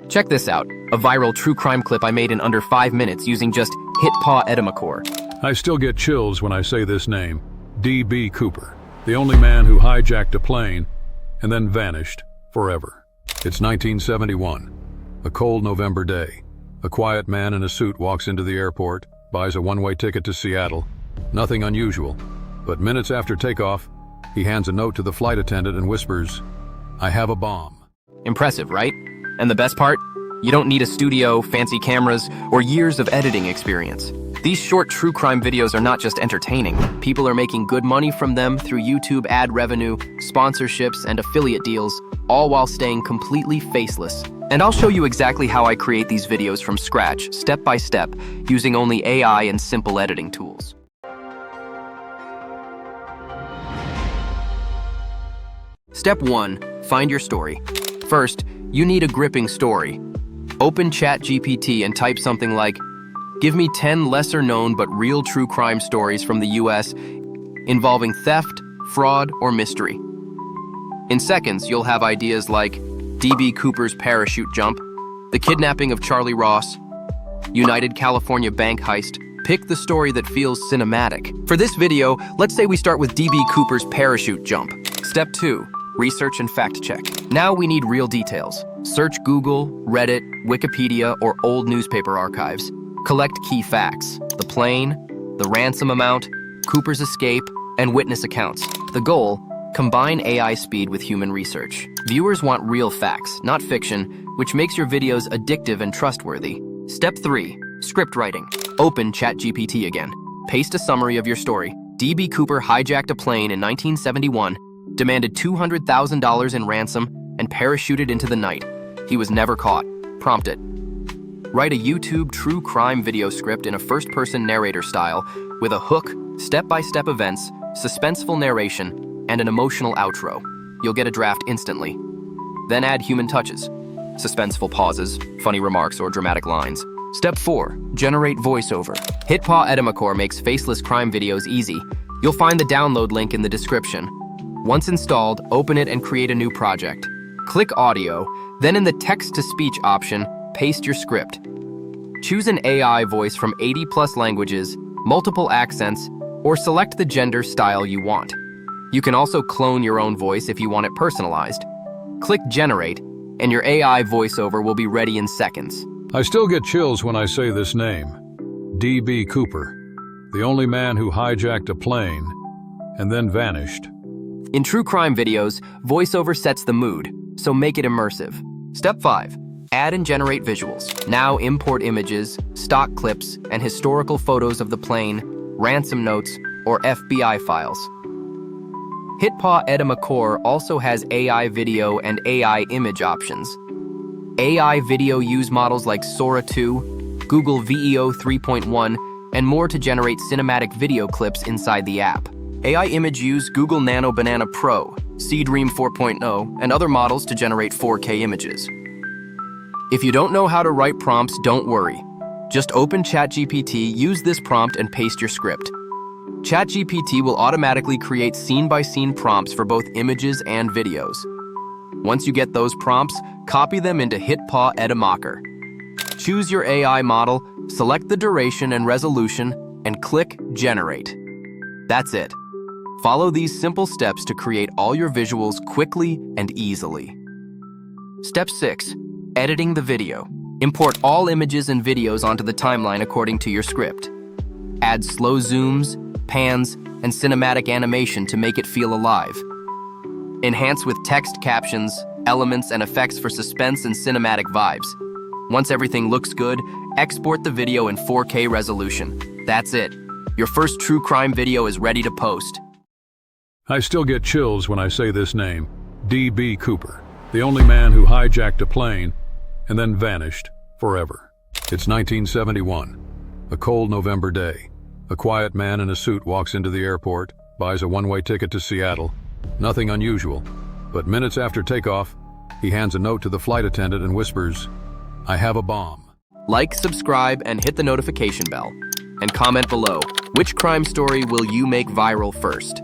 Check this out, a viral true crime clip I made in under 5 minutes using just HitPaw Edimakor. I still get chills when I say this name. D.B. Cooper, the only man who hijacked a plane and then vanished forever. It's 1971, a cold November day. A quiet man in a suit walks into the airport, buys a one-way ticket to Seattle. Nothing unusual, but minutes after takeoff, he hands a note to the flight attendant and whispers, "I have a bomb." Impressive, right? And the best part? You don't need a studio, fancy cameras, or years of editing experience. These short true crime videos are not just entertaining. People are making good money from them through YouTube ad revenue, sponsorships, and affiliate deals, all while staying completely faceless. And I'll show you exactly how I create these videos from scratch, step by step, using only AI and simple editing tools. Step 1. Find your story. First, you need a gripping story. Open ChatGPT and type something like, "Give me 10 lesser-known but real true crime stories from the US involving theft, fraud, or mystery." In seconds, you'll have ideas like D.B. Cooper's parachute jump, the kidnapping of Charlie Ross, United California bank heist. Pick the story that feels cinematic. For this video, let's say we start with D.B. Cooper's parachute jump. Step 2. Research and fact check. Now we need real details. Search Google, Reddit, Wikipedia, or old newspaper archives. Collect key facts: the plane, the ransom amount, Cooper's escape, and witness accounts. The goal: combine AI speed with human research. Viewers want real facts, not fiction, which makes your videos addictive and trustworthy. Step 3. Script writing. Open ChatGPT again. Paste a summary of your story. D.B. Cooper hijacked a plane in 1971, demanded $200,000 in ransom, and parachuted into the night. He was never caught. Prompt it. Write a YouTube true crime video script in a first-person narrator style with a hook, step-by-step events, suspenseful narration, and an emotional outro. You'll get a draft instantly. Then add human touches, suspenseful pauses, funny remarks, or dramatic lines. Step 4. Generate voiceover. HitPaw Edimakor makes faceless crime videos easy. You'll find the download link in the description. Once installed, open it and create a new project. Click Audio, then in the Text-to-Speech option, paste your script. Choose an AI voice from 80+ languages, multiple accents, or select the gender style you want. You can also clone your own voice if you want it personalized. Click Generate, and your AI voiceover will be ready in seconds. I still get chills when I say this name. D.B. Cooper, the only man who hijacked a plane and then vanished. In true crime videos, voiceover sets the mood, so make it immersive. Step 5. Add and generate visuals. Now import images, stock clips, and historical photos of the plane, ransom notes, or FBI files. HitPaw Edimakor also has AI video and AI image options. AI video use models like Sora 2, Google VEO 3.1, and more to generate cinematic video clips inside the app. AI image use Google Nano Banana Pro, Dream 4.0, and other models to generate 4K images. If you don't know how to write prompts, don't worry. Just open ChatGPT, use this prompt, and paste your script. ChatGPT will automatically create scene-by-scene prompts for both images and videos. Once you get those prompts, copy them into HitPaw Edimakor. Choose your AI model, select the duration and resolution, and click Generate. That's it. Follow these simple steps to create all your visuals quickly and easily. Step 6. Editing the video. Import all images and videos onto the timeline according to your script. Add slow zooms, pans, and cinematic animation to make it feel alive. Enhance with text captions, elements, and effects for suspense and cinematic vibes. Once everything looks good, export the video in 4K resolution. That's it. Your first true crime video is ready to post. I still get chills when I say this name. D.B. Cooper, the only man who hijacked a plane and then vanished forever. It's 1971, a cold November day. A quiet man in a suit walks into the airport, buys a one-way ticket to Seattle. Nothing unusual, but minutes after takeoff, he hands a note to the flight attendant and whispers, "I have a bomb." Like, subscribe, and hit the notification bell. And comment below, which crime story will you make viral first?